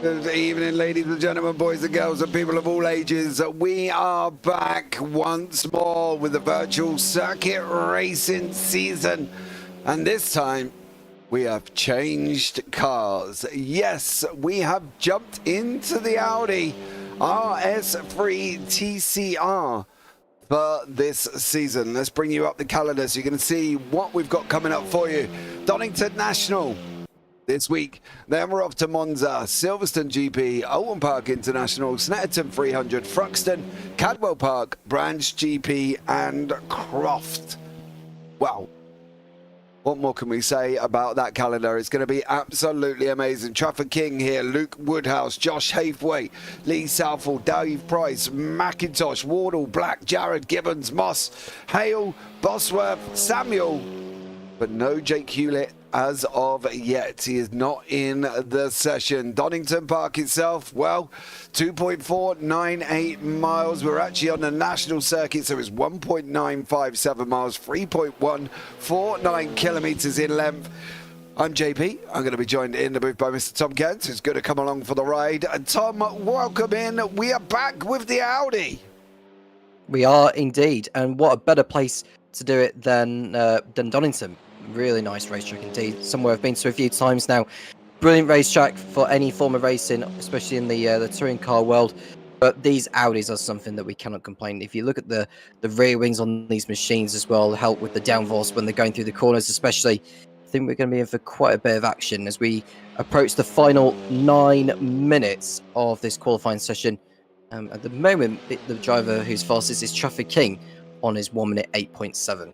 Good evening, ladies and gentlemen, boys and girls, and people of all ages. We are back once more with the virtual circuit racing season. And this time, we have changed cars. Yes, we have jumped into the Audi RS3 TCR for this season. Let's bring you up the calendar so you can see what we've got coming up for you. Donington National this week. Then we're off to Monza, Silverstone GP, Owen Park International, Snetterton 300, Thruxton, Cadwell Park, Branch GP, and Croft. Well, what more can we say about that calendar? It's going to be absolutely amazing. Trafford King here, Luke Woodhouse, Josh Hathwaite, Lee Southall, Dave Price, McIntosh, Wardle, Black, Jared Gibbons, Moss, Hale, Bosworth, Samuel, but no Jake Hewlett as of yet. He is not in the session. Donington Park itself, well, 2.498 miles. We're actually on the national circuit, so it's 1.957 miles, 3.149 kilometers in length. I'm JP. I'm going to be joined in the booth by Mr. Tom Cairns, who's going to come along for the ride. And Tom, welcome in. We are back with the Audi. We are indeed, and what a better place to do it than Donington. Really nice racetrack indeed. Somewhere I've been to a few times now. Brilliant racetrack for any form of racing, especially in the touring car world. But these Audis are something that we cannot complain. If you look at the rear wings on these machines as well, help with the downforce when they're going through the corners, especially. I think we're going to be in for quite a bit of action as we approach the final 9 minutes of this qualifying session. At the moment, the driver who's fastest is Trafford King on his 1 minute 8.7.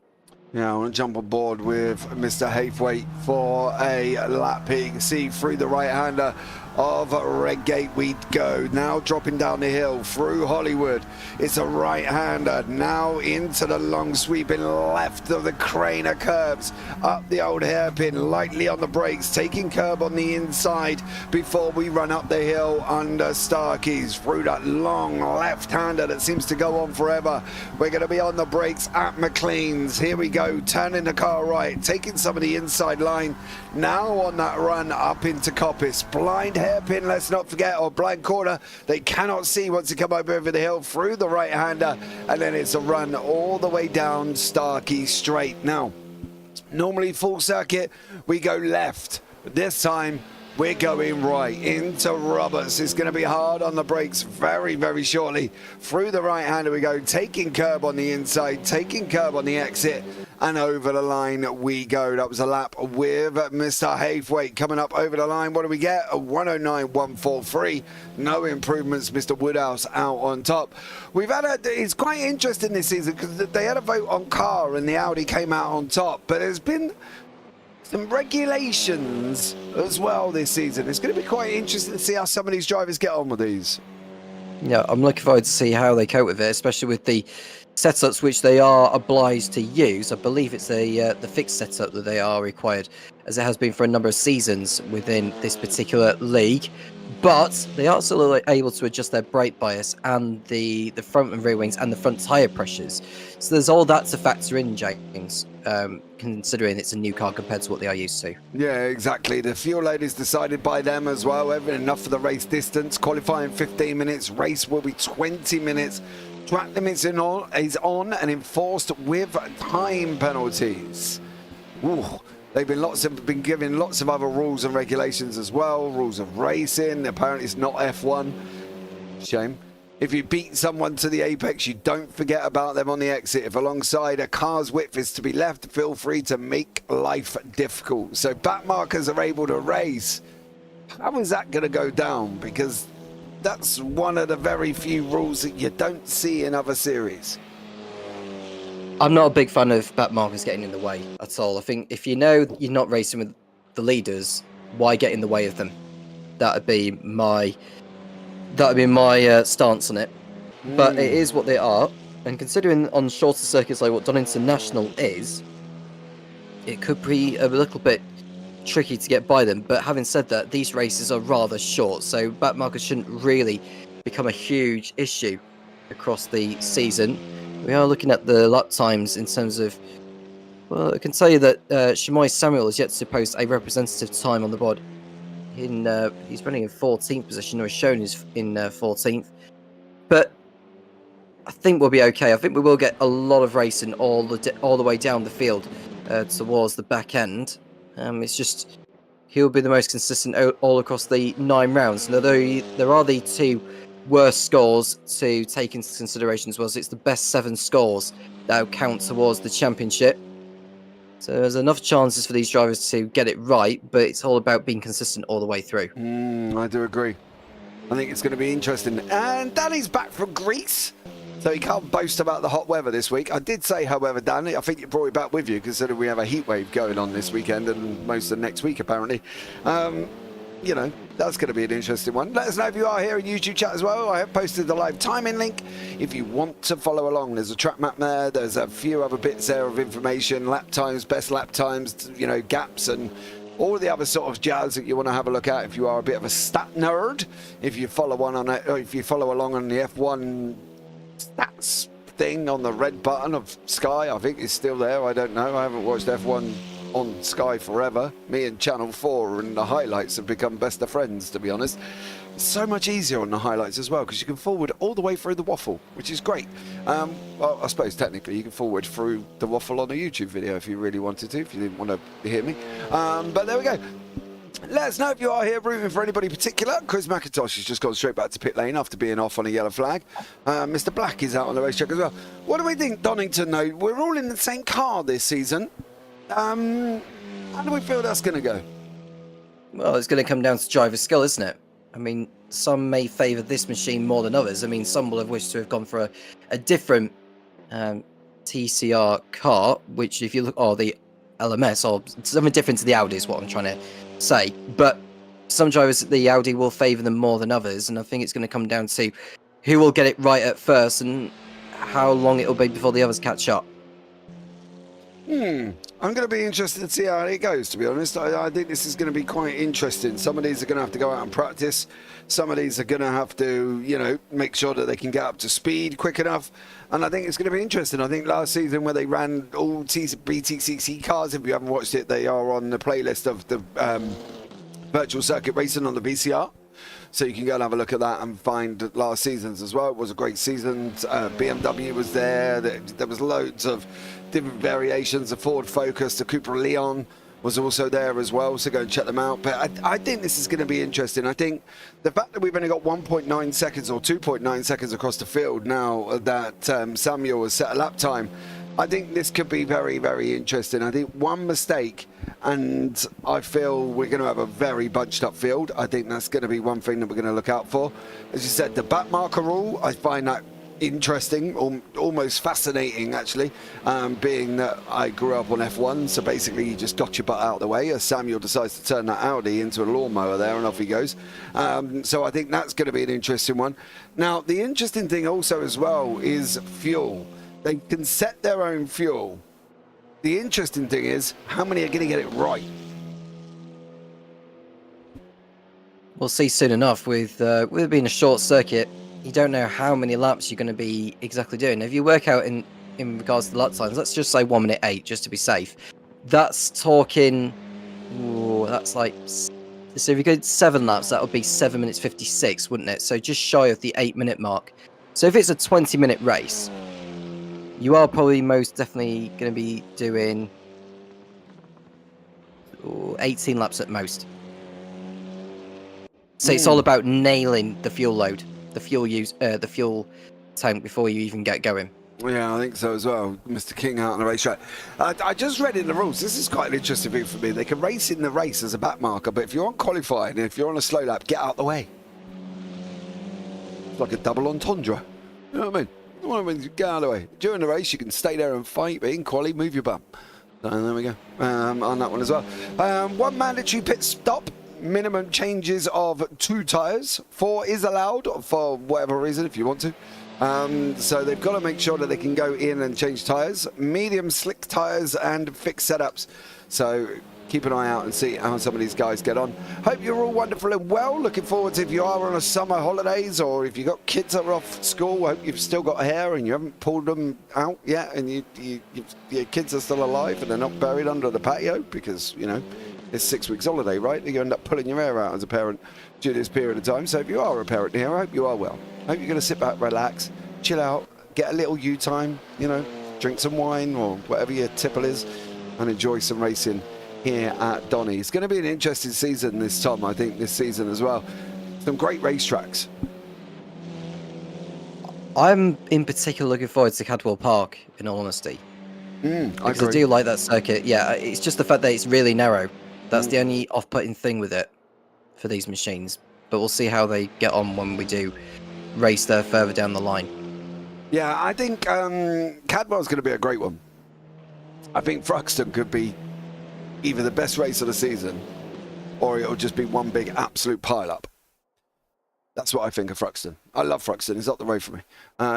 Yeah, I want to jump on board with Mr. Hathwaite for a lap here. You can see through the right-hander of Redgate we go. Now dropping down the hill through Hollywood. It's a right-hander now into the long sweeping left of the Craner curves. Up the old hairpin, lightly on the brakes, taking curb on the inside before we run up the hill under Starkeys. Through that long left-hander that seems to go on forever. We're going to be on the brakes at McLean's. Here we go, turning the car right, taking some of the inside line. Now on that run up into Coppice. Blind hairpin, let's not forget, or blind corner. They cannot see once they come over the hill through the right-hander, and then it's a run all the way down Starkey Straight. Now, normally full circuit, we go left. But this time, we're going right into Roberts. It's going to be hard on the brakes very, very shortly. Through the right-hander we go, taking curb on the inside, taking curb on the exit, and over the line we go. That was a lap with Mr. Hathwaite coming up over the line. What do we get? A 109.143. No improvements. Mr. Woodhouse out on top. We've had it's quite interesting this season because they had a vote on car and the Audi came out on top, but there's been some regulations as well this season. It's going to be quite interesting to see how some of these drivers get on with these. Yeah, I'm looking forward to see how they cope with it, especially with the setups which they are obliged to use. I believe it's the fixed setup that they are required, as it has been for a number of seasons within this particular league. But they are still able to adjust their brake bias and the front and rear wings and the front tyre pressures. So there's all that to factor in, James, considering it's a new car compared to what they are used to. Yeah, exactly. The fuel load is decided by them as well. Enough for the race distance. Qualifying 15 minutes. Race will be 20 minutes. Track limits is on and enforced with time penalties. Ooh. They've been given lots of other rules and regulations as well. Rules of racing. Apparently it's not F1. Shame. If you beat someone to the apex, you don't forget about them on the exit. If alongside a car's width is to be left, feel free to make life difficult. So back markers are able to race. How is that going to go down? Because that's one of the very few rules that you don't see in other series. I'm not a big fan of back markers getting in the way at all. I think if you know you're not racing with the leaders, why get in the way of them? That'd be my stance on it. But it is what they are, and considering on shorter circuits like what Donington National is, it could be a little bit tricky to get by them. But having said that, these races are rather short, so back markers shouldn't really become a huge issue across the season. We are looking at the lap times in terms of, well, I can tell you that Shamoy Samuel has yet to post a representative time on the board. He's running in 14th position, or is shown as in 14th. But I think we'll be okay. I think we will get a lot of racing all the way down the field towards the back end. It's just he'll be the most consistent all across the 9 rounds. And although there are the 2 worst scores to take into consideration as well, so it's the best 7 scores that will count towards the championship. So there's enough chances for these drivers to get it right, but it's all about being consistent all the way through. I do agree. I think it's going to be interesting. And Danny's back from Greece, so he can't boast about the hot weather this week. I did say, however, Danny, I think you brought it back with you, considering we have a heat wave going on this weekend and most of next week, apparently. You know, that's going to be an interesting one. Let us know if you are here in YouTube chat as well. I have posted the live timing link if you want to follow along. There's a track map there. There's a few other bits there of information, lap times, best lap times, you know, gaps and all the other sort of jazz that you want to have a look at if you are a bit of a stat nerd. If you follow if you follow along on the F1 stats thing on the red button of Sky, I think it's still there. I don't know. I haven't watched F1 on Sky forever. Me and Channel 4 and the highlights have become best of friends, to be honest. It's so much easier on the highlights as well, because you can forward all the way through the waffle, which is great. Well, I suppose technically you can forward through the waffle on a YouTube video if you really wanted to, if you didn't want to hear me. But there we go. Let us know if you are here rooting for anybody particular. Chris McIntosh has just gone straight back to pit lane after being off on a yellow flag. Mr. Black is out on the racetrack as well. What do we think, Donington, though? We're all in the same car this season. How do we feel that's going to go? Well, it's going to come down to driver skill, isn't it? I mean, some may favour this machine more than others. I mean, some will have wished to have gone for a different TCR car, which if you look, or the LMS, or something different to the Audi is what I'm trying to say. But some drivers, the Audi will favour them more than others, and I think it's going to come down to who will get it right at first and how long it will be before the others catch up. I'm going to be interested to see how it goes, to be honest. I think this is going to be quite interesting. Some of these are going to have to go out and practice. Some of these are going to have to, you know, make sure that they can get up to speed quick enough. And I think it's going to be interesting. I think last season where they ran all BTCC cars, if you haven't watched it, they are on the playlist of the virtual circuit racing on the VCR. So you can go and have a look at that and find last season's as well. It was a great season. BMW was there. There was loads of different variations. The Ford Focus, the Cupra Leon was also there as well. So go and check them out. But I think this is going to be interesting. I think the fact that we've only got 1.9 seconds or 2.9 seconds across the field now that Samuel has set a lap time, I think this could be very, very interesting. I think one mistake and I feel we're going to have a very bunched up field. I think that's going to be one thing that we're going to look out for. As you said, the back marker rule, I find that interesting, almost fascinating actually, being that I grew up on F1, so basically you just got your butt out of the way as Samuel decides to turn that Audi into a lawnmower there and off he goes. So I think that's going to be an interesting one. Now the interesting thing also as well is fuel. They can set their own fuel. The interesting thing is how many are going to get it right. We'll see soon enough. With it being a short circuit, you don't know how many laps you're going to be exactly doing. If you work out in regards to the lap times, let's just say 1 minute 8, just to be safe. That's talking. Ooh, that's like. So if you go 7 laps, that would be 7 minutes 56, wouldn't it? So just shy of the 8-minute mark. So if it's a 20-minute race, you are probably most definitely going to be doing 18 laps at most. So it's all about nailing the fuel load, the fuel tank before you even get going. Yeah, I think so as well. Mr. King out on the racetrack. I just read in the rules, this is quite an interesting thing for me. They can race in the race as a back marker, but if you're on qualifying, if you're on a slow lap, get out the way. It's like a double entendre. You know what I mean? Get out of the way. During the race, you can stay there and fight, but in quali, move your bum. So there we go. On that one as well. One mandatory pit stop. Minimum changes of 2 tyres. 4 is allowed for whatever reason if you want to. So they've got to make sure that they can go in and change tyres. Medium slick tyres and fixed setups. So keep an eye out and see how some of these guys get on. Hope you're all wonderful and well. Looking forward to if you are on a summer holidays or if you've got kids that are off school. Hope you've still got hair and you haven't pulled them out yet and your kids are still alive and they're not buried under the patio because, you know, it's 6 weeks holiday, right? You end up pulling your hair out as a parent during this period of time. So if you are a parent here, I hope you are well. I hope you're going to sit back, relax, chill out, get a little you time, you know, drink some wine or whatever your tipple is, and enjoy some racing here at Donny. It's going to be an interesting season this time, I think, this season as well. Some great racetracks. I'm in particular looking forward to Cadwell Park, in all honesty. Because I do like that circuit. Yeah, it's just the fact that it's really narrow. That's the only off-putting thing with it for these machines. But we'll see how they get on when we do race there further down the line. Yeah, I think Cadwell's going to be a great one. I think Thruxton could be either the best race of the season, or it'll just be one big absolute pile-up. That's what I think of Thruxton. I love Thruxton. It's up the road for me.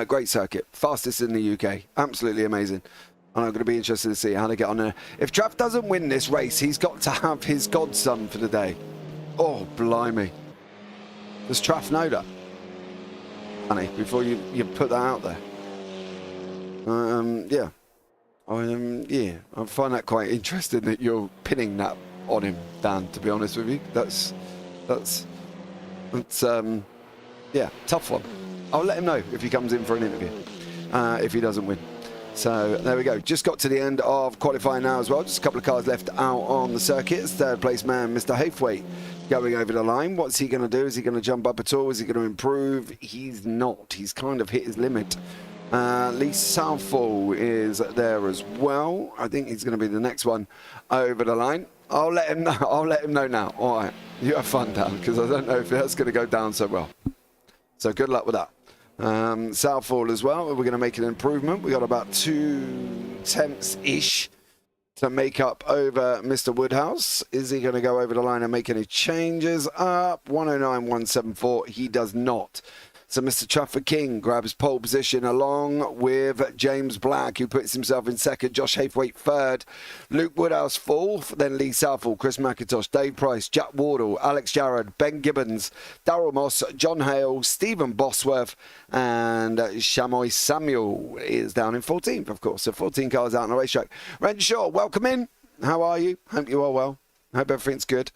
Great circuit. Fastest in the UK. Absolutely amazing. And I'm going to be interested to see how they get on there. If Traff doesn't win this race, he's got to have his godson for the day. Oh, blimey. Does Traff know that? Honey, before you put that out there. Yeah. Yeah. I find that quite interesting that you're pinning that on him, Dan, to be honest with you. That's yeah, tough one. I'll let him know if he comes in for an interview, if he doesn't win. So there we go. Just got to the end of qualifying now as well. Just a couple of cars left out on the circuit. It's third place man, Mr. Haythwaite, going over the line. What's he going to do? Is he going to jump up at all? Is he going to improve? He's not. He's kind of hit his limit. Lee Southall is there as well. I think he's going to be the next one over the line. I'll let him know. I'll let him know now. All right. You have fun, Dan, because I don't know if that's going to go down so well. So good luck with that. Southall as well. We're going to make an improvement. We got about 2 tenths-ish to make up over Mr. Woodhouse. Is he going to go over the line and make any changes? Up 109.174. He does not. So Mr. Trafford King grabs pole position along with James Black, who puts himself in second, Josh Haythwaite third, Luke Woodhouse fourth, then Lee Southall, Chris McIntosh, Dave Price, Jack Wardle, Alex Jarrod, Ben Gibbons, Darryl Moss, John Hale, Stephen Bosworth, and Shamoy Samuel is down in 14th, of course. So 14 cars out on the racetrack. Renshaw, welcome in. How are you? Hope you are well. Hope everything's good.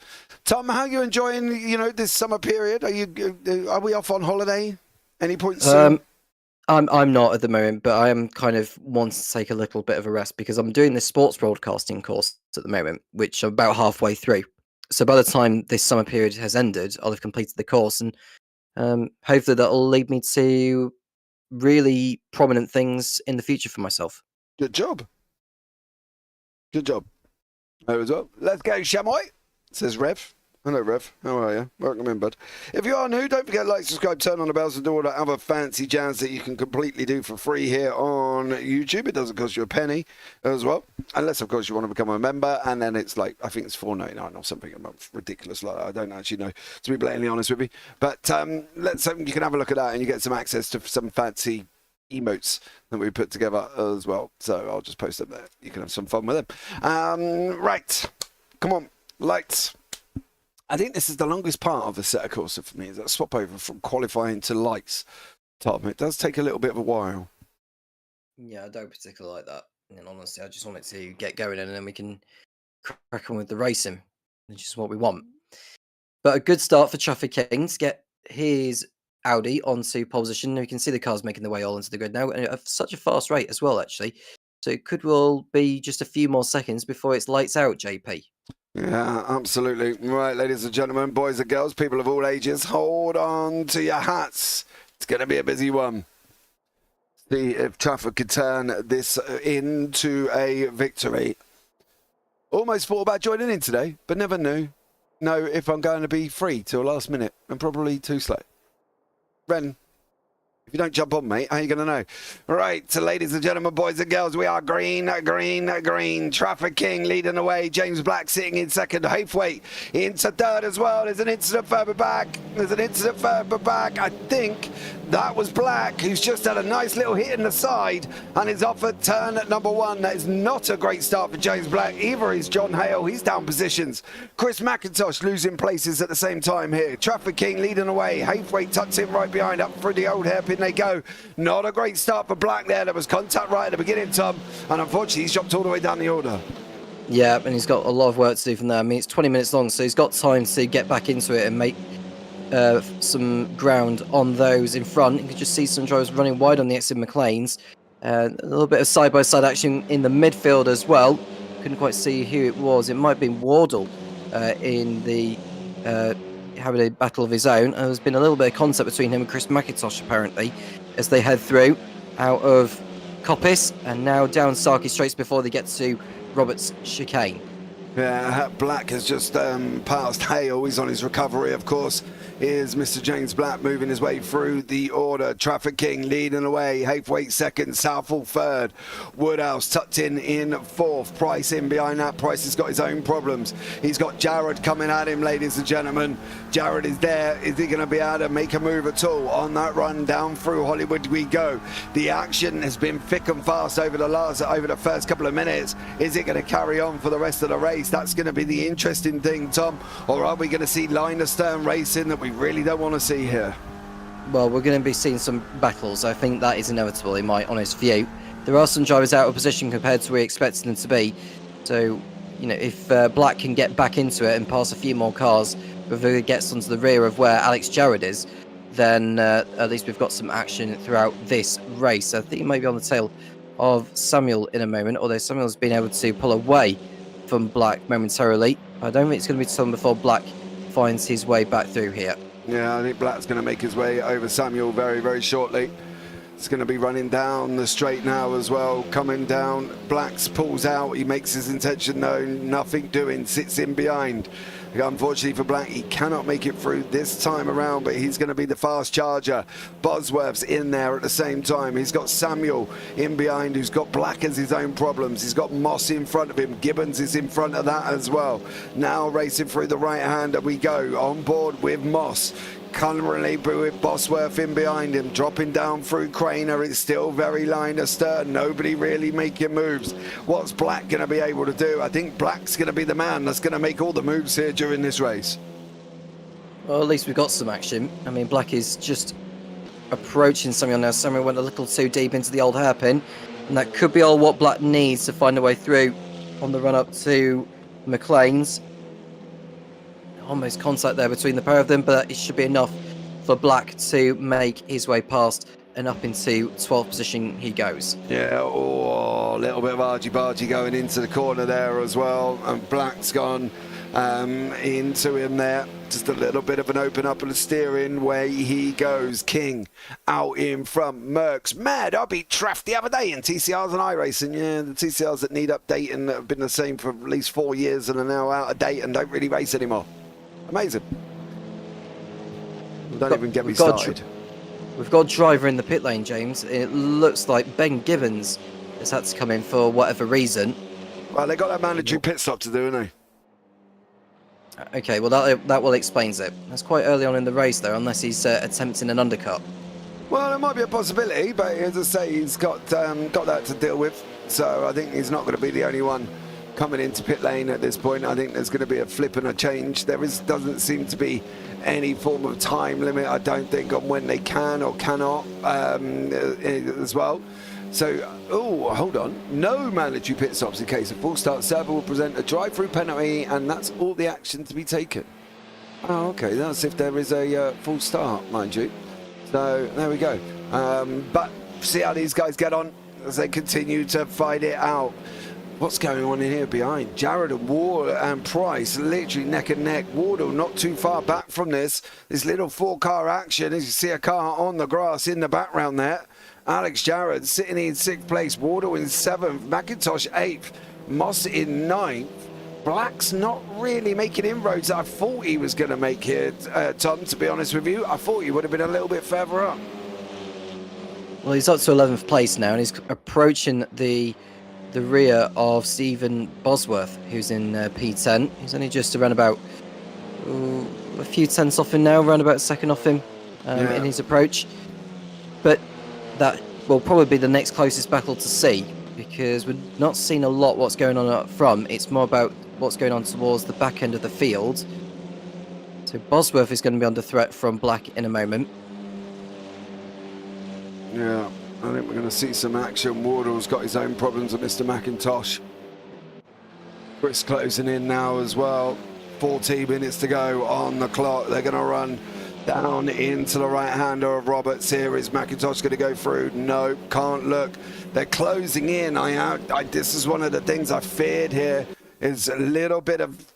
Tom, how are you enjoying, this summer period? Are we off on holiday? Any points soon? I'm not at the moment, but I am kind of wanting to take a little bit of a rest because I'm doing this sports broadcasting course at the moment, which I'm about halfway through. So by the time this summer period has ended, I'll have completed the course, and hopefully that'll lead me to really prominent things in the future for myself. Good job. Good job. There as well. Let's go, Shamoy, says Rev. Hello, Rev. How are you? Welcome in, bud. If you are new, don't forget to like, subscribe, turn on the bells, and do all that other fancy jazz that you can completely do for free here on YouTube. It doesn't cost you a penny as well. Unless, of course, you want to become a member. And then it's like, I think it's $4.99 or something ridiculous like that. I don't actually know, to be blatantly honest with you. But you can have a look at that and you get some access to some fancy emotes that we put together as well. So I'll just post them there. You can have some fun with them. Right. Come on. Lights. I think this is the longest part of the set of course for me, is that swap over from qualifying to lights. Tom, it does take a little bit of a while. Yeah, I don't particularly like that. And honestly, I just want it to get going and then we can crack on with the racing, which is what we want. But a good start for Trafford King to get his Audi onto pole position. You can see the cars making their way all into the grid now, and at such a fast rate as well, actually. So it could well be just a few more seconds before it's lights out, JP. Yeah, absolutely. Right, ladies and gentlemen, boys and girls, people of all ages, hold on to your hats. It's going to be a busy one. See if Trafford could turn this into a victory. Almost thought about joining in today, but never know if I'm going to be free till last minute and probably too slow. Ren, if you don't jump on, mate, how are you going to know? Right, so ladies and gentlemen, boys and girls, we are green. Trafford King leading the way. James Black sitting in second. Haythwaite into third as well. There's an incident further back. I think that was Black, who's just had a nice little hit in the side and is off at turn at number 1. That is not a great start for James Black. Either is John Hale. He's down positions. Chris McIntosh losing places at the same time here. Trafford King leading away. Haythwaite tucks in right behind. Up through the old hairpin they go. Not a great start for Black there. There was contact right at the beginning, Tom. And unfortunately, he's dropped all the way down the order. Yeah, and he's got a lot of work to do from there. I mean, it's 20 minutes long, so he's got time to get back into it and make some ground on those in front. You can just see some drivers running wide on the exit McLean's. A little bit of side-by-side action in the midfield as well. Couldn't quite see who it was. It might have been Wardle in the having a battle of his own. There's been a little bit of contact between him and Chris McIntosh, apparently, as they head through out of Coppice and now down Sarky Straits before they get to Roberts Chicane. Yeah, Black has just passed Hale. He's on his recovery, of course. Here's Mr. James Black moving his way through the order. Traffic King leading away. Haythwaite second. Southall third. Woodhouse tucked in fourth. Price in behind that. Price has got his own problems. He's got Jared coming at him, ladies and gentlemen. Jared is there. Is he going to be able to make a move at all? On that run down through Hollywood we go. The action has been thick and fast over the first couple of minutes. Is it going to carry on for the rest of the race? That's going to be the interesting thing, Tom. Or are we going to see line of stern racing that we really don't want to see here? Well, we're going to be seeing some battles. I think that is inevitable in my honest view. There are some drivers out of position compared to where we expected them to be. So, you know, if Black can get back into it and pass a few more cars before he gets onto the rear of where Alex Jarrett is, then at least we've got some action throughout this race. I think he might be on the tail of Samuel in a moment, although Samuel's been able to pull away from Black momentarily. I don't think it's going to be too long before Black finds his way back through here. Yeah, I think Black's going to make his way over Samuel very, very shortly. It's going to be running down the straight now as well, coming down. Blacks pulls out, he makes his intention known, nothing doing, sits in behind. Unfortunately for Black, he cannot make it through this time around, but he's going to be the fast charger. Bosworth's in there at the same time. He's got Samuel in behind, who's got Black as his own problems. He's got Moss in front of him. Gibbons is in front of that as well. Now racing through the right hander we go, on board with Moss. Currently with Bosworth in behind him, dropping down through Craner. It's still very line astern, nobody really making moves. What's Black going to be able to do? I think Black's going to be the man that's going to make all the moves here during this race. Well, at least we've got some action. I mean, Black is just approaching Samuel now. Samuel went a little too deep into the old hairpin, and that could be all what Black needs to find a way through on the run up to McLean's. Almost contact there between the pair of them, but it should be enough for Black to make his way past, and up into 12th position he goes. Yeah, a little bit of argy-bargy going into the corner there as well, and Black's gone into him there. Just a little bit of an open up of the steering, way he goes. King out in front. Merckx mad. I beat Traff the other day in TCRs and iRacing. Yeah, the TCRs that need updating that have been the same for at least 4 years and are now out of date and don't really race anymore. Amazing. Don't even get me started. We've got a driver in the pit lane, James. It looks like Ben Gibbons has had to come in for whatever reason. Well, they got that mandatory pit stop to do, haven't they? Okay, well that will explains it. That's quite early on in the race, though, unless he's attempting an undercut. Well, it might be a possibility, but as I say, he's got that to deal with. So I think he's not going to be the only one coming into pit lane at this point. I think there's going to be a flip and a change. Doesn't seem to be any form of time limit, I don't think, on when they can or cannot as well. So, hold on. No mandatory pit stops in case of full start. Server will present a drive-through penalty, and that's all the action to be taken. Oh, okay. That's if there is a full start, mind you. So, there we go. But see how these guys get on as they continue to fight it out. What's going on in here behind? Jared and Wardle and Price literally neck and neck. Wardle not too far back from this little 4-car action, as you see a car on the grass in the background there. Alex Jared sitting in 6th place, Wardle in 7th, McIntosh 8th, Moss in 9th. Black's not really making inroads I thought he was going to make here, Tom, to be honest with you. I thought he would have been a little bit further up. Well, he's up to 11th place now, and he's approaching the rear of Stephen Bosworth, who's in P10. He's only just around about a few tenths off him now, around about second off him in his approach. But that will probably be the next closest battle to see, because we're not seeing a lot what's going on up front. It's more about what's going on towards the back end of the field. So Bosworth is going to be under threat from Black in a moment. Yeah, I think we're going to see some action. Wardle's got his own problems with Mr. McIntosh. Chris closing in now as well. 14 minutes to go on the clock. They're going to run down into the right-hander of Roberts here. Is McIntosh going to go through? No, can't look. They're closing in. This is one of the things I feared here, is a little bit of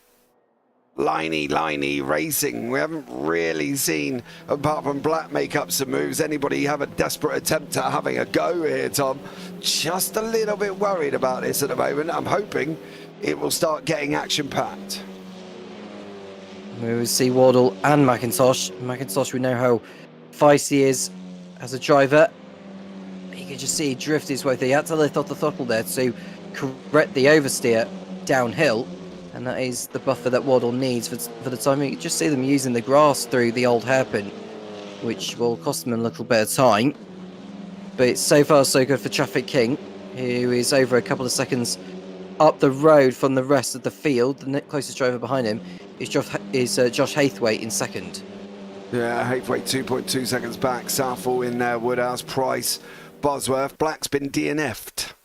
liney racing. We haven't really seen, apart from Black make up some moves, anybody have a desperate attempt at having a go here, Tom. Just a little bit worried about this at the moment. I'm hoping it will start getting action-packed. We will see Wardle and McIntosh. McIntosh, we know how feisty he is as a driver. You can just see he drift his way through. He had to lift off the throttle there to correct the oversteer downhill. And that is the buffer that Wardle needs for the time. You can just see them using the grass through the old hairpin, which will cost them a little bit of time. But so far so good for Traffic King, who is over a couple of seconds up the road from the rest of the field. The closest driver behind him is Josh Hathwaite in second. Yeah, Hathwaite 2.2 seconds back. Southall in there, Woodhouse, Price, Bosworth. Black's been DNF'd.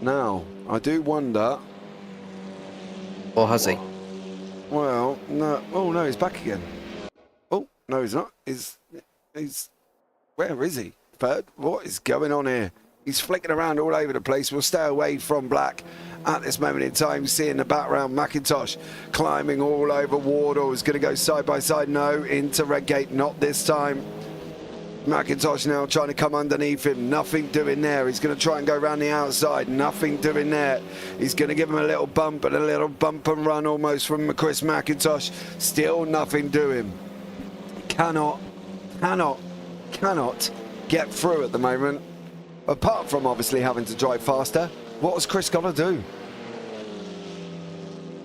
Now, I do wonder... Or has he? Well, no. Oh, no, he's back again. Oh, no, he's not. He's... Where is he? Third? What is going on here? He's flicking around all over the place. We'll stay away from Black at this moment in time. See in the background, McIntosh climbing all over Wardle. Is going to go side by side. No, into Redgate. Not this time. McIntosh now trying to come underneath him. Nothing doing there. He's going to try and go around the outside. Nothing doing there. He's going to give him a little bump and a little bump and run almost from Chris McIntosh. Still nothing doing. Cannot get through at the moment. Apart from obviously having to drive faster, what has Chris got to do?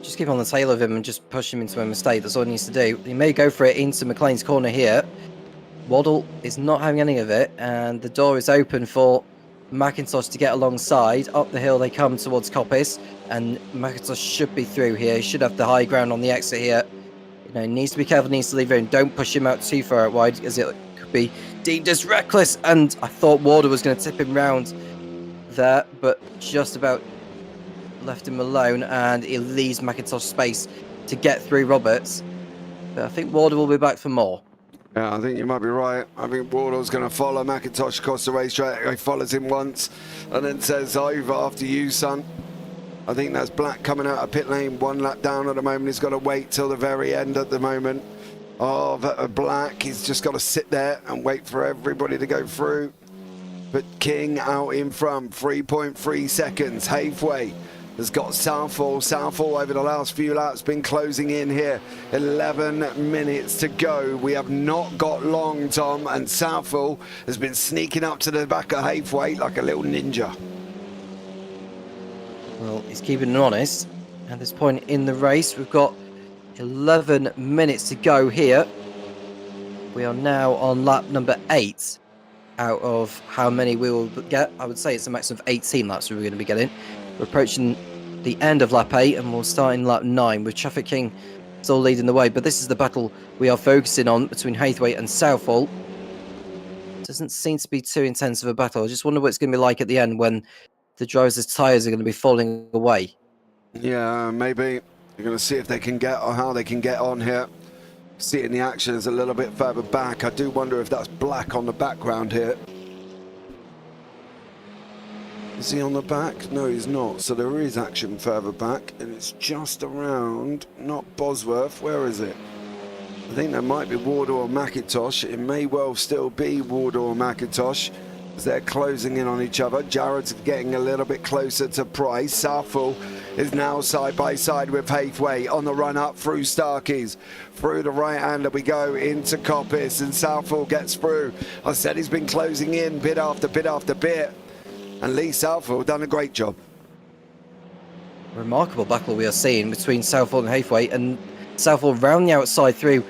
Just keep on the tail of him and just push him into a mistake. That's all he needs to do. He may go for it into McLean's corner here. Waddle is not having any of it, and the door is open for McIntosh to get alongside. Up the hill they come towards Coppice, and McIntosh should be through here. He should have the high ground on the exit here. You know, needs to be careful, needs to leave room. Don't push him out too far out wide, as it could be deemed as reckless. And I thought Warder was going to tip him round there, but just about left him alone, and he leaves McIntosh space to get through Roberts. But I think Warder will be back for more. Yeah, I think you might be right. I think Wardle's going to follow McIntosh across the racetrack. He follows him once and then says, over after you, son. I think that's Black coming out of pit lane, one lap down at the moment. He's got to wait till the very end at the moment of Black. He's just got to sit there and wait for everybody to go through. But King out in front, 3.3 seconds. Hathwaite has got Southall. Southall over the last few laps been closing in here. 11 minutes to go. We have not got long, Tom, and Southall has been sneaking up to the back of Hathwaite like a little ninja. Well, he's keeping him honest. At this point in the race, we've got 11 minutes to go here. We are now on lap number 8 out of how many we will get. I would say it's a max of 18 laps we're going to be getting. We're approaching the end of lap 8 and we'll start in lap 9 with Traffic King still leading the way. But this is the battle we are focusing on between Hathwaite and Southall. Doesn't seem to be too intense of a battle. I just wonder what it's going to be like at the end when the drivers' tyres are going to be falling away. Yeah, maybe. You're going to see if they can get, or how they can get on here. See it in the actions a little bit further back. I do wonder if that's Black on the background here. Is he on the back? No, he's not. So there is action further back, and it's just around, not Bosworth. Where is it? I think there might be Wardle or McIntosh. It may well still be Wardle or McIntosh, as they're closing in on each other. Jared's getting a little bit closer to Price. Southall is now side by side with Hathwaite on the run up through Starkeys. Through the right hander we go into Coppice, and Southall gets through. I said he's been closing in bit after bit after bit. And Lee Southall done a great job. Remarkable battle we are seeing between Southall and Hathwaite, and Southall round the outside through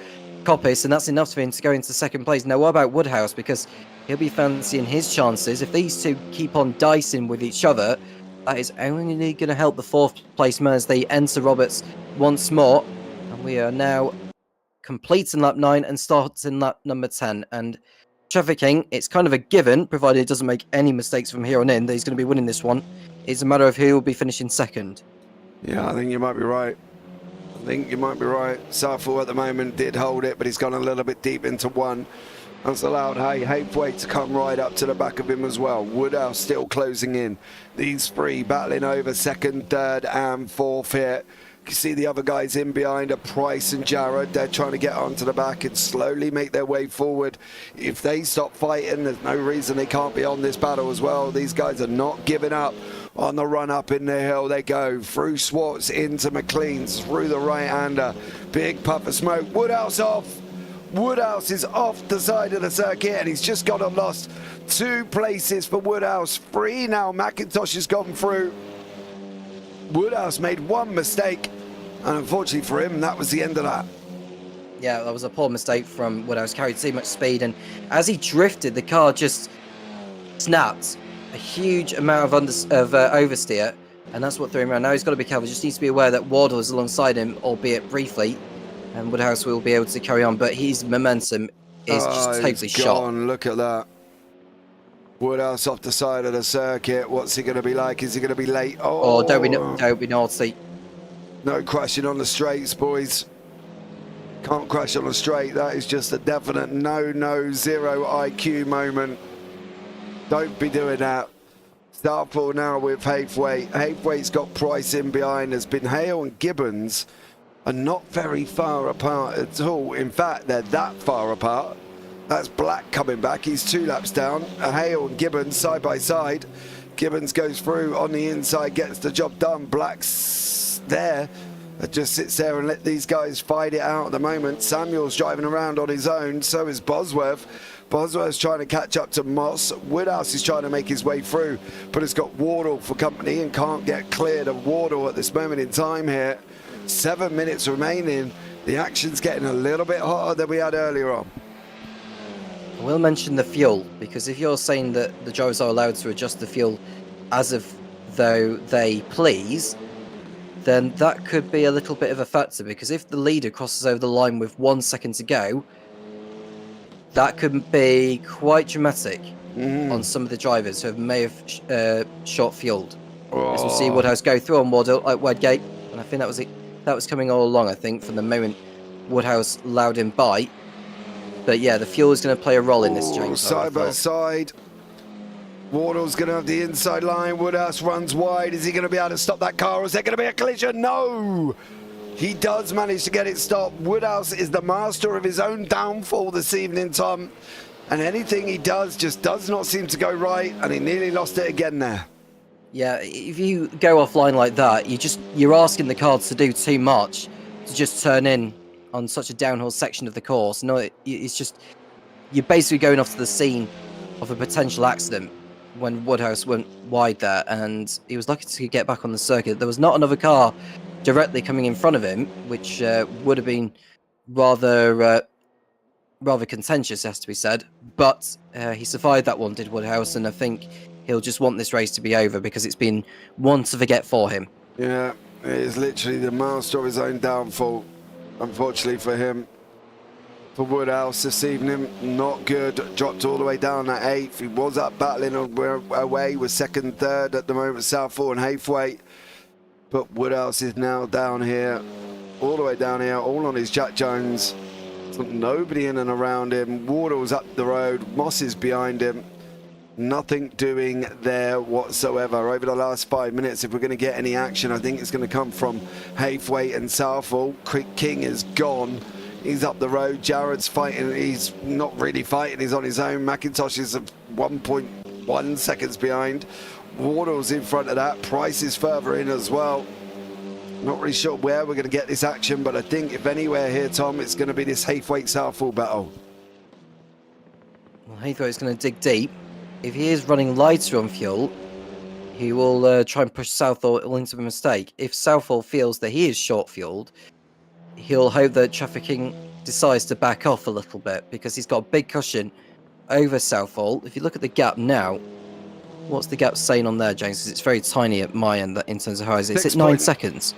Coppice, and that's enough for him to go into second place. Now what about Woodhouse? Because he'll be fancying his chances. If these two keep on dicing with each other, that is only going to help the fourth place man as they enter Roberts once more. And we are now completing lap 9 and starting lap number 10. And Traffic King, it's kind of a given, provided he doesn't make any mistakes from here on in, that he's going to be winning this one. It's a matter of who will be finishing second. Yeah, I think you might be right. Southall at the moment did hold it, but he's gone a little bit deep into one. That's allowed Haythwaite to come right up to the back of him as well. Woodhouse still closing in. These three battling over second, third and fourth here. You can see the other guys in behind are Price and Jarrod. They're trying to get onto the back and slowly make their way forward. If they stop fighting, there's no reason they can't be on this battle as well. These guys are not giving up. On the run up in the hill they go, through Swartz into McLean's, through the right-hander. Big puff of smoke. Woodhouse off. Woodhouse is off the side of the circuit, and he's just got and lost 2 places for Woodhouse. 3 now. McIntosh has gone through. Woodhouse made 1 mistake, and unfortunately for him, that was the end of that. Yeah, that was a poor mistake from Woodhouse. Carried too much speed, and as he drifted, the car just snapped. A huge amount of oversteer, and that's what threw him around. Now he's got to be careful. Just needs to be aware that Wardle is alongside him, albeit briefly, and Woodhouse will be able to carry on, but his momentum is just totally shot. Look at that. Woodhouse off the side of the circuit. What's he going to be like? Is he going to be late? Oh, don't be naughty. No crashing on the straights, boys. Can't crash on the straight. That is just a definite no, zero IQ moment. Don't be doing that. Southall now with Haythwaite. Haythwaite's got Price in behind. There's been Hale and Gibbons are not very far apart at all. In fact, they're that far apart. That's Black coming back. He's 2 laps down. Hale and Gibbons side by side. Gibbons goes through on the inside, gets the job done. Black's there. It just sits there and let these guys fight it out at the moment. Samuel's driving around on his own. So is Bosworth. Bosworth's trying to catch up to Moss. Woodhouse is trying to make his way through, but has got Wardle for company and can't get cleared of Wardle at this moment in time here. 7 minutes remaining. The action's getting a little bit hotter than we had earlier on. I will mention the fuel, because if you're saying that the drivers are allowed to adjust the fuel as of though they please, then that could be a little bit of a factor, because if the leader crosses over the line with 1 second to go, that could be quite dramatic on some of the drivers who may have short fueled. As we'll see Woodhouse go through on Wedgate, and I think that was coming all along, I think, from the moment Woodhouse allowed him by. But yeah, the fuel is going to play a role in this change. Side by side. Wardle's going to have the inside line. Woodhouse runs wide. Is he going to be able to stop that car, or is there going to be a collision? No! He does manage to get it stopped. Woodhouse is the master of his own downfall this evening, Tom. And anything he does just does not seem to go right, and he nearly lost it again there. Yeah, if you go offline like that, you're asking the cars to do too much to just turn in on such a downhill section of the course. No, it's just, you're basically going off to the scene of a potential accident when Woodhouse went wide there, and he was lucky to get back on the circuit. There was not another car directly coming in front of him, which would have been rather contentious, has to be said. But he survived that one, did Woodhouse, and I think he'll just want this race to be over, because it's been one to forget for him. Yeah, it is literally the master of his own downfall, unfortunately for him. For Woodhouse this evening, not good. Dropped all the way down at 8th. He was up battling away with second, third at the moment, Southall and Haythwaite. But Woodhouse is now down here, all the way down here, all on his Jack Jones. Nobody in and around him. Wardle's up the road. Moss is behind him. Nothing doing there whatsoever. Over the last 5 minutes, if we're going to get any action, I think it's going to come from Haythwaite and Southall. King is gone. He's up the road. Jarrod's fighting. He's not really fighting. He's on his own. McIntosh is 1.1 seconds behind. Wardle's in front of that. Price is further in as well. Not really sure where we're going to get this action, but I think if anywhere here, Tom, it's going to be this Haythwaite-Southall battle. Well, Haythwaite's going to dig deep. If he is running lighter on fuel, he will try and push Southall into a mistake. If Southall feels that he is short-fueled, he'll hope that Traffic King decides to back off a little bit, because he's got a big cushion over Southall. If you look at the gap now, what's the gap saying on there, James? Because it's very tiny at my end in terms of how is it? It's at 9 seconds.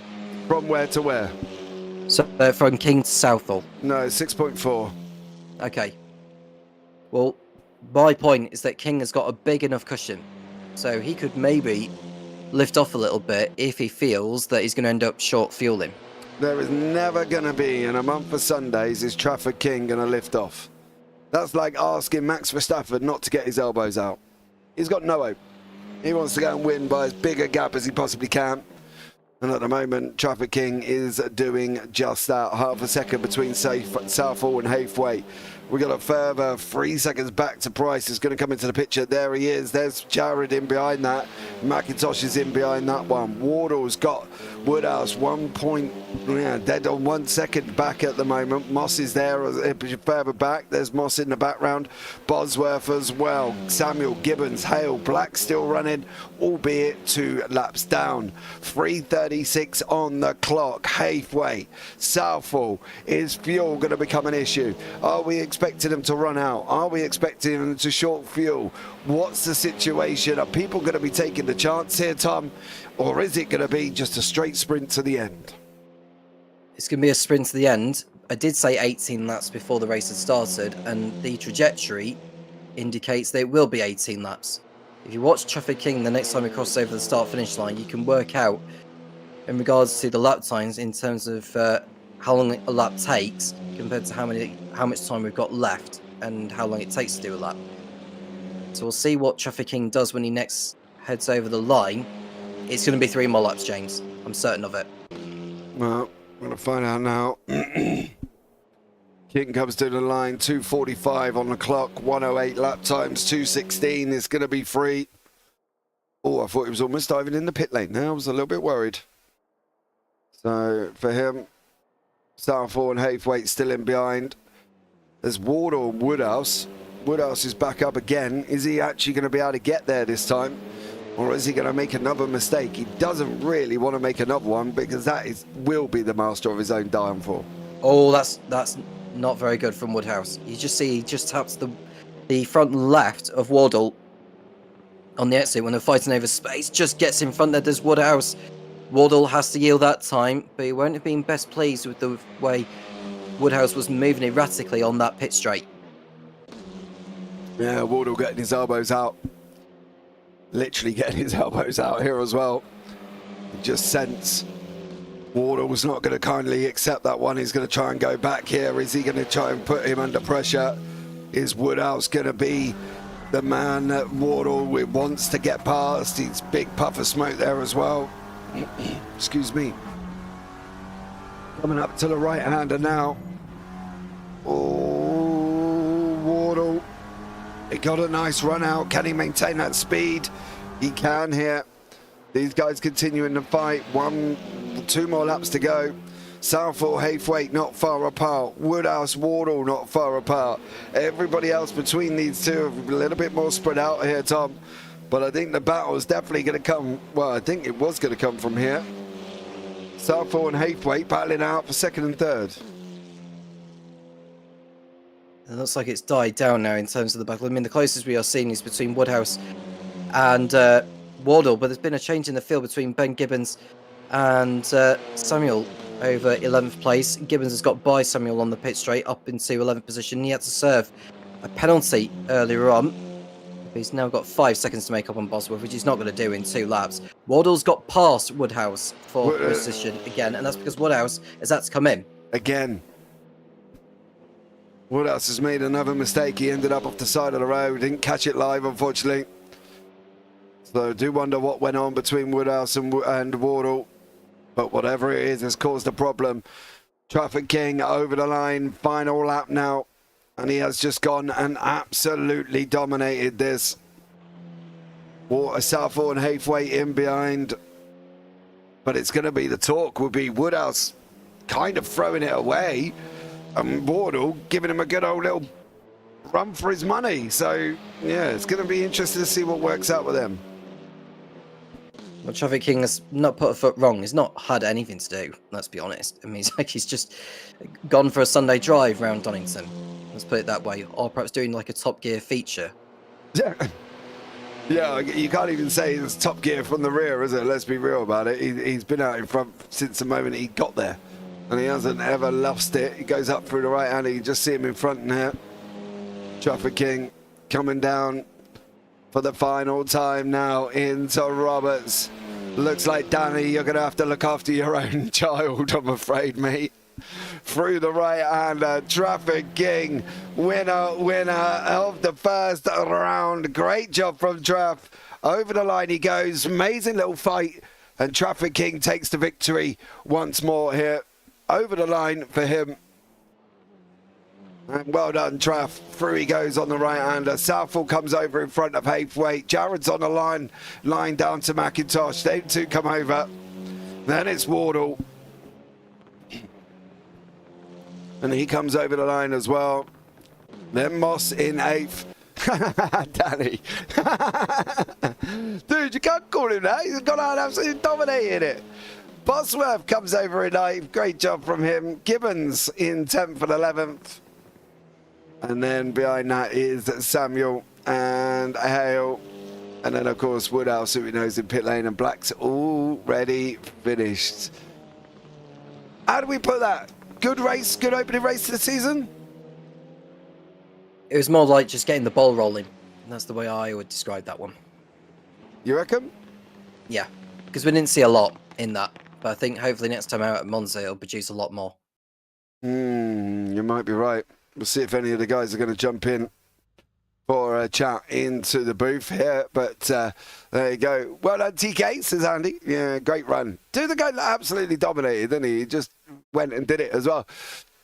From where to where? So from King to Southall. No, 6.4. Okay. Well, my point is that King has got a big enough cushion, so he could maybe lift off a little bit if he feels that he's going to end up short fueling. There is never going to be, in a month of Sundays, is Trafford King going to lift off. That's like asking Max Verstappen not to get his elbows out. He's got no hope. He wants to go and win by as big a gap as he possibly can. And at the moment, Trafford King is doing just that. Half a second between Southall and Haythwaite. We've got a further 3 seconds back to Price. Is going to come into the picture. There he is. There's Jared in behind that. McIntosh is in behind that one. Wardle's got Woodhouse 1 point, dead on 1 second back at the moment. Moss is there further back. There's Moss in the background. Bosworth as well. Samuel, Gibbons, Hale, Black still running, albeit 2 laps down. 3:36 on the clock. Haythwaite, Southall. Is fuel going to become an issue? Are we expecting them to run out? Are we expecting them to short fuel? What's the situation? Are people going to be taking the chance here, Tom? Or is it going to be just a straight sprint to the end? It's going to be a sprint to the end. I did say 18 laps before the race had started, and the trajectory indicates that it will be 18 laps. If you watch Trafford King the next time he crosses over the start-finish line, you can work out in regards to the lap times in terms of how long a lap takes compared to how much time we've got left and how long it takes to do a lap. So we'll see what Trafford King does when he next heads over the line. It's going to be 3 more laps, James. I'm certain of it. Well, we're going to find out now. King comes to the line, 2:45 on the clock, 1:08 lap times, 2:16 is going to be free. Oh, I thought he was almost diving in the pit lane. Now I was a little bit worried. So for him, Southall and Haythwaite still in behind. There's Wardle and Woodhouse. Woodhouse is back up again. Is he actually going to be able to get there this time? Or is he going to make another mistake? He doesn't really want to make another one because that will be the master of his own downfall. Oh, that's not very good from Woodhouse. You just see he just taps the front left of Wardle on the exit when they're fighting over space. Just gets in front there. There's Woodhouse. Wardle has to yield that time, but he won't have been best pleased with the way Woodhouse was moving erratically on that pit straight. Yeah, Wardle getting his elbows out. Literally getting his elbows out here as well. Just sense Wardle was not going to kindly accept that one. He's going to try and go back here. Is he going to try and put him under pressure? Is Woodhouse going to be the man that Wardle wants to get past? He's big puff of smoke there as well. Excuse me. Coming up to the right-hander now. Oh, Wardle. He got a nice run out. Can he maintain that speed? He can here. These guys continuing the fight. 2 more laps to go. Southall, Haythwaite not far apart. Woodhouse, Wardle not far apart. Everybody else between these two a little bit more spread out here, Tom. But I think the battle is definitely going to come. Well, I think it was going to come from here. Southall and Haythwaite battling out for second and third. It looks like it's died down now in terms of the battle. I mean, the closest we are seeing is between Woodhouse and Wardle, but there's been a change in the field between Ben Gibbons and Samuel over 11th place. Gibbons has got by Samuel on the pit straight up into 11th position. He had to serve a penalty earlier on. He's now got 5 seconds to make up on Bosworth, which he's not going to do in 2 laps. Wardle's got past Woodhouse for position again, and that's because Woodhouse has had to come in. Again. Woodhouse has made another mistake. He ended up off the side of the road. Didn't catch it live, unfortunately. So I do wonder what went on between Woodhouse and Wardle. But whatever it is, has caused a problem. Trafford King over the line. Final lap now. And he has just gone and absolutely dominated this. Southall and Haythwaite in behind. But it's going to be the talk will be Woodhouse kind of throwing it away. And Wardle giving him a good old little run for his money. So, yeah, it's going to be interesting to see what works out with him. Well, Trafford King has not put a foot wrong. He's not had anything to do, let's be honest. I mean, he's just gone for a Sunday drive around Donington. Let's put it that way. Or perhaps doing like a Top Gear feature. Yeah. Yeah, you can't even say it's Top Gear from the rear, is it? Let's be real about it. He's been out in front since the moment he got there. And he hasn't ever lost it. He goes up through the right hand. You just see him in front here. Trafford King coming down for the final time now into Roberts. Looks like, Danny, you're going to have to look after your own child, I'm afraid, mate. Through the right-hander, Traffic King, winner of the first round. Great job from Traff. Over the line he goes. Amazing little fight. And Traffic King takes the victory once more here. Over the line for him. And well done, Traff. Through he goes on the right-hander. Southall comes over in front of Haythwaite. Jared's on the line down to McIntosh. They two come over. Then it's Wardle. And he comes over the line as well. Then Moss in 8th. Danny. Dude, you can't call him that. He's gone out and absolutely dominated it. Bosworth comes over in 8th. Great job from him. Gibbons in 10th and 11th. And then behind that is Samuel and Hale. And then, of course, Woodhouse, who we know is in pit lane, and Black's already finished. How do we put that? Good race, good opening race to the season? It was more like just getting the ball rolling. And that's the way I would describe that one. You reckon? Yeah, because we didn't see a lot in that. But I think hopefully next time out at Monza, it'll produce a lot more. You might be right. We'll see if any of the guys are going to jump in for a chat into the booth here. But there you go. Well done, TK, says Andy. Yeah, great run. Dude, the guy absolutely dominated, didn't he? He just went and did it as well.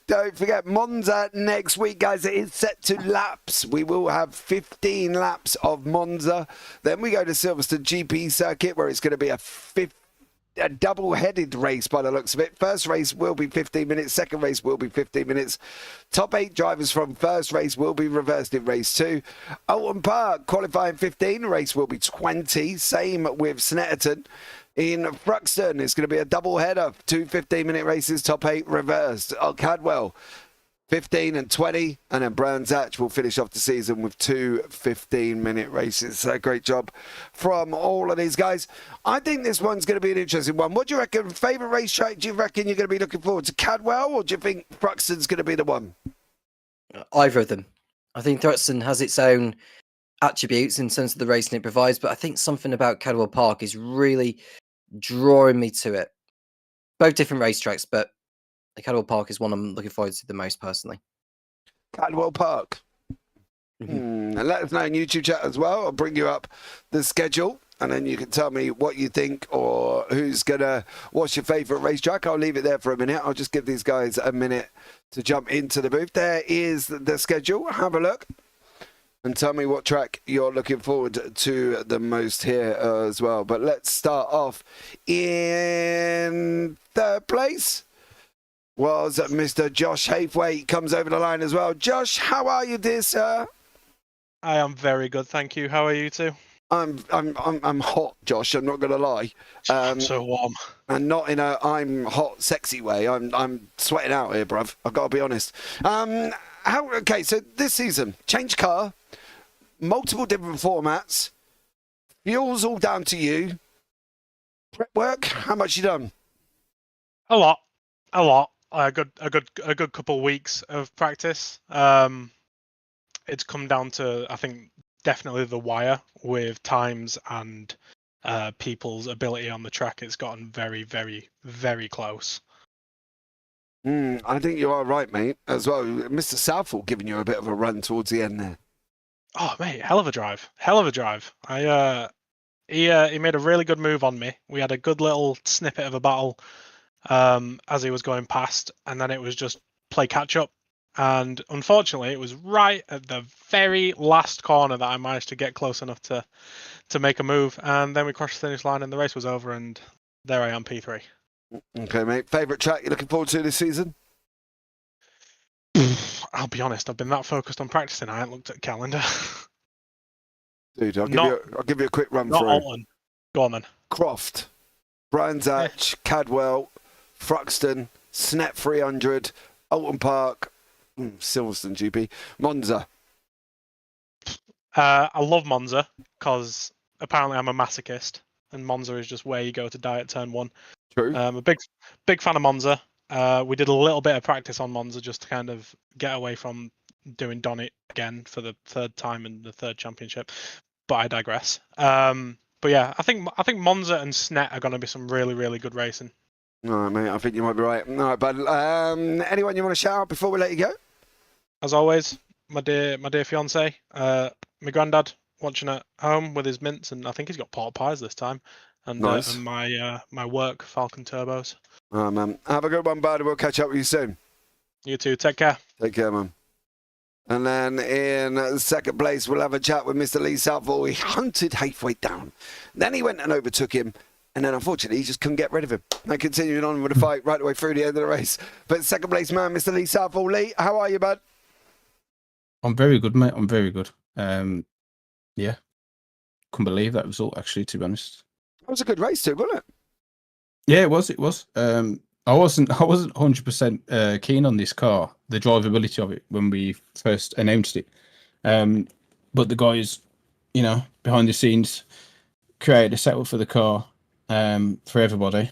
Don't forget, Monza next week, guys. It is set to laps. We will have 15 laps of Monza. Then we go to Silverstone GP circuit, where it's going to be a double-headed race by the looks of it. First race will be 15 minutes. Second race will be 15 minutes. Top 8 drivers from first race will be reversed in race 2. Oulton Park qualifying 15. Race will be 20. Same with Snetterton. In Fruxton, it's going to be a double header. 2 15-minute races, top 8 reversed. Cadwell, 15 and 20. And then Brands Hatch will finish off the season with 2 15-minute races. So great job from all of these guys. I think this one's going to be an interesting one. What do you reckon? Favourite racetrack do you reckon you're going to be looking forward to? Cadwell, or do you think Fruxton's going to be the one? Either of them. I think Thruxton has its own attributes in terms of the racing it provides, but I think something about Cadwell Park is really drawing me to it. Both different racetracks, but the Cadwell Park is one I'm looking forward to the most personally. Cadwell Park. And let us know in YouTube chat as well. I'll bring you up the schedule, and then you can tell me what you think or what's your favourite racetrack. I'll leave it there for a minute. I'll just give these guys a minute to jump into the booth. There is the schedule. Have a look and tell me what track you're looking forward to the most here as well. But let's start off in 3rd place. Was Mr. Josh Haythwaite. Comes over the line as well. Josh, how are you, dear sir? I am very good, thank you. How are you two? I'm hot, Josh. I'm not gonna lie. I'm so warm. And not in a I'm hot, sexy way. I'm sweating out here, bruv. I've got to be honest. Okay, so this season, change car, multiple different formats, fuel's all down to you. Prep work, how much you done? A lot. A good couple of weeks of practice. It's come down to, I think, definitely the wire with times and people's ability on the track. It's gotten very, very, very close. I think you are right, mate, as well. Mr. Southall giving you a bit of a run towards the end there. Oh, mate, hell of a drive. He made a really good move on me. We had a good little snippet of a battle as he was going past, and then it was just play catch up. And unfortunately, it was right at the very last corner that I managed to get close enough to make a move, and then we crossed the finish line and the race was over, and there I am, P3. Okay, mate. Favourite track you're looking forward to this season? I'll be honest, I've been that focused on practicing, I haven't looked at the calendar. Dude, I'll give you a quick run not through. Alton. Go on then. Croft, Brands Hatch, Cadwell, Fruxton, Snet 300, Oulton Park, Silverstone GP, Monza. I love Monza because apparently I'm a masochist, and Monza is just where you go to die at turn 1. True. I'm a big fan of Monza. We did a little bit of practice on Monza just to kind of get away from doing Donington again for the 3rd time in the 3rd championship, but I digress. yeah, I think Monza and Snet are going to be some really, really good racing. All right, mate. I think you might be right. All right, bud. Anyone you want to shout out before we let you go? As always, my dear fiance, my granddad watching at home with his mints, and I think he's got pork pies this time, and Nice. and my work Falcon Turbos. All right, man. Have a good one, bud. We'll catch up with you soon. You too. Take care. Take care, man. And then in second place, we'll have a chat with Mr. Lee Southall. He hunted Haythwaite down. Then he went and overtook him. And then, unfortunately, he just couldn't get rid of him. And continuing on with the fight right the way through the end of the race. But second place man, Mr. Lee Southall. Lee, how are you, bud? I'm very good, mate. I'm very good. Yeah. Couldn't believe that result, actually, to be honest. That was a good race too, wasn't it? Yeah, it was. It was. I wasn't 100% keen on this car, the drivability of it, when we first announced it. But the guys, behind the scenes, created a setup for the car for everybody.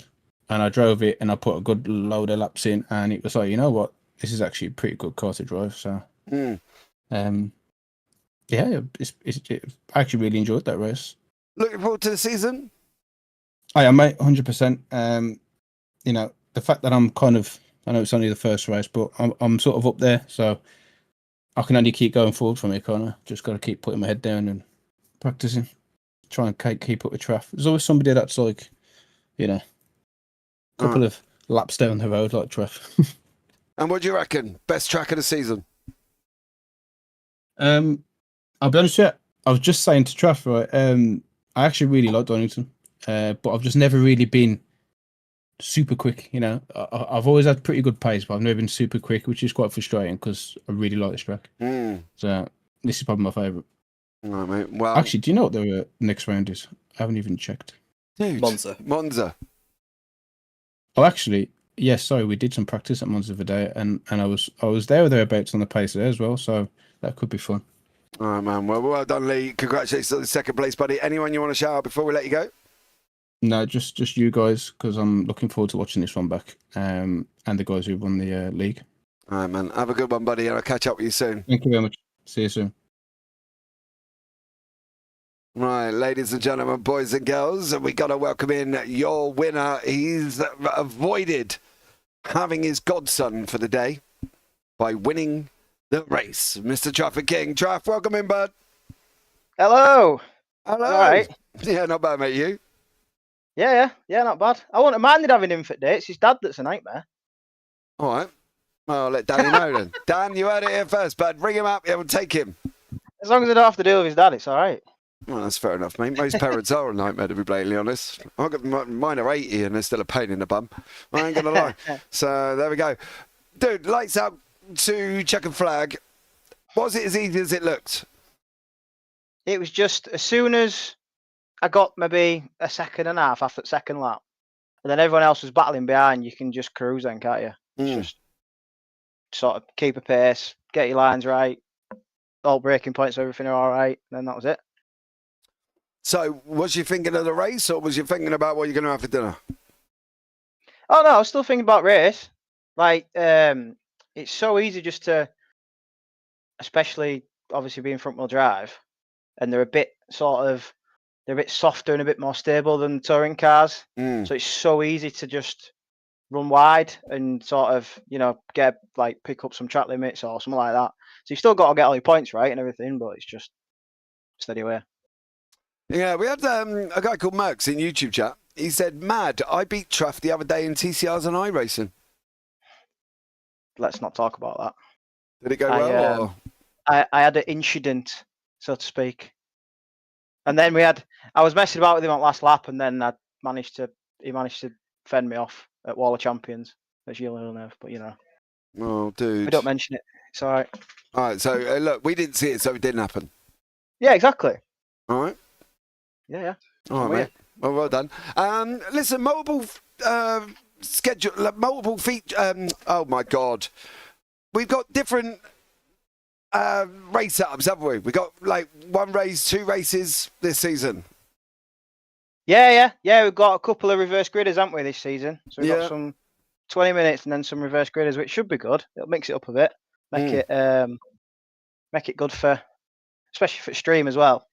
And I drove it and I put a good load of laps in. And it was like, you know what? This is actually a pretty good car to drive. So, yeah, I actually really enjoyed that race. Looking forward to the season? I am, mate, 100%. The fact that I'm I know it's only the first race, but I'm sort of up there, so I can only keep going forward from here, can't I? Just got to keep putting my head down and practicing, try and keep up with Traff. There's always somebody that's like, a couple of laps down the road like Traff. And what do you reckon? Best track of the season? I'll be honest with you, I was just saying to Traff, right, I actually really like Donington, but I've just never really been super quick. I've always had pretty good pace, but I've never been super quick, which is quite frustrating because I really like this track. So this is probably my favourite. All right, mate. Well, actually, do you know what the next round is? I haven't even checked. Dude, Monza. Oh, actually, yes. Sorry, we did some practice at Monza the day, and I was there or thereabouts on the pace there as well. So that could be fun. All right, man. Well done, Lee. Congratulations on the second place, buddy. Anyone you want to shout out before we let you go? No, just you guys, because I'm looking forward to watching this one back. And the guys who won the league. All right, man. Have a good one, buddy, and I'll catch up with you soon. Thank you very much. See you soon. Right, ladies and gentlemen, boys and girls, we got to welcome in your winner. He's avoided having his godson for the day by winning the race. Mr. Traffic King. Traff, welcome in, bud. Hello. Hello. All right. Yeah, not bad, mate. You? Yeah, not bad. I wouldn't have minded having him for day. It's his dad that's a nightmare. All right. Well, I'll let Danny know then. Dan, you heard it here first, bud. Bring him up. Yeah, we'll take him. As long as I don't have to deal with his dad, it's all right. Well, that's fair enough, mate. Most parents are a nightmare, to be blatantly honest. I've got mine are 80 and they're still a pain in the bum. I ain't going to lie. So there we go. Dude, lights out to checkered flag. Was it as easy as it looked? It was just as soon as I got maybe a second and a half after the second lap, and then everyone else was battling behind, you can just cruise then, can't you? Just sort of keep a pace, get your lines right, all braking points, everything are all right, and then that was it. So, was you thinking of the race, or was you thinking about what you're going to have for dinner? Oh no, I was still thinking about race. Like, it's so easy just to, especially obviously being front wheel drive, and they're a bit softer and a bit more stable than touring cars. So it's so easy to just run wide and sort of, pick up some track limits or something like that. So you've still got to get all your points right and everything, but it's just steady away. Yeah, we had a guy called Merckx in YouTube chat. He said, "Mad, I beat Truff the other day in TCRs and iRacing." Let's not talk about that. Did it go well? I had an incident, so to speak. And then I was messing about with him on last lap, and then he managed to fend me off at Wall of Champions. As you'll know, but Oh, dude. We don't mention it. It's all right. All right, so look, we didn't see it, so it didn't happen. Yeah, exactly. All right. Yeah. All right, mate. Well done. Listen, multiple feature. Oh my God, we've got different race setups, haven't we? We got like 1 race, 2 races this season. Yeah. We've got a couple of reverse gridders, haven't we, this season? So we've got some 20 minutes and then some reverse gridders, which should be good. It'll mix it up a bit, make it good for, especially for stream as well.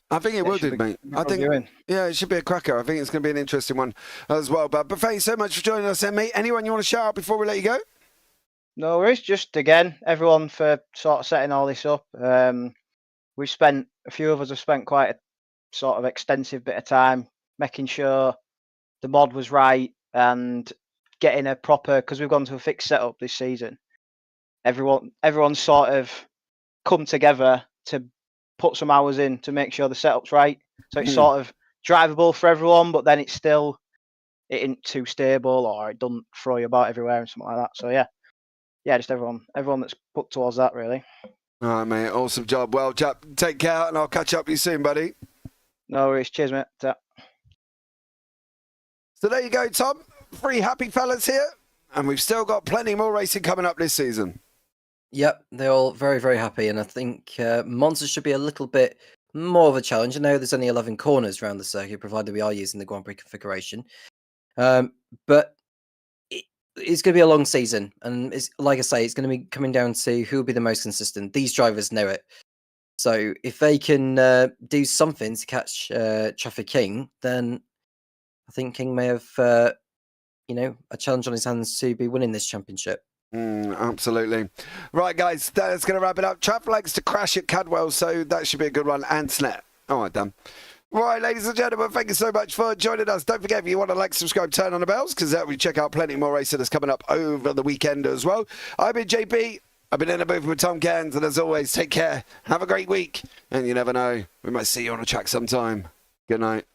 I think it will do, mate. I think, yeah, it should be a cracker. I think it's going to be an interesting one as well. But thank you so much for joining us, then, mate. Anyone you want to shout out before we let you go? No worries. Just again, everyone for sort of setting all this up. We've spent, a few of us have spent quite a sort of extensive bit of time making sure the mod was right and getting a proper, because we've gone to a fixed setup this season. Everyone sort of come together to put some hours in to make sure the setup's right. So it's sort of drivable for everyone, but then it isn't too stable, or it doesn't throw you about everywhere and something like that. So yeah, just everyone that's put towards that, really. All right, mate. Awesome job. Well, chap, take care, and I'll catch up with you soon, buddy. No worries. Cheers, mate. Ta. So there you go, Tom. 3 happy fellas here, and we've still got plenty more racing coming up this season. Yep, they're all very, very happy, and I think Monza should be a little bit more of a challenge. I know there's only 11 corners around the circuit, provided we are using the Grand Prix configuration. But it's going to be a long season, and it's, like I say, it's going to be coming down to who will be the most consistent. These drivers know it. So if they can do something to catch Traffic King, then I think King may have, a challenge on his hands to be winning this championship. Absolutely. Right, guys, that's going to wrap it up. Trav likes to crash at Cadwell, so that should be a good one. And Snap. All right, done. Right, ladies and gentlemen, thank you so much for joining us. Don't forget, if you want to like, subscribe, turn on the bells, because we check out plenty more racing that's coming up over the weekend as well. I've been JP. I've been in the booth with Tom Cairns, and as always, take care. Have a great week. And you never know, we might see you on a track sometime. Good night.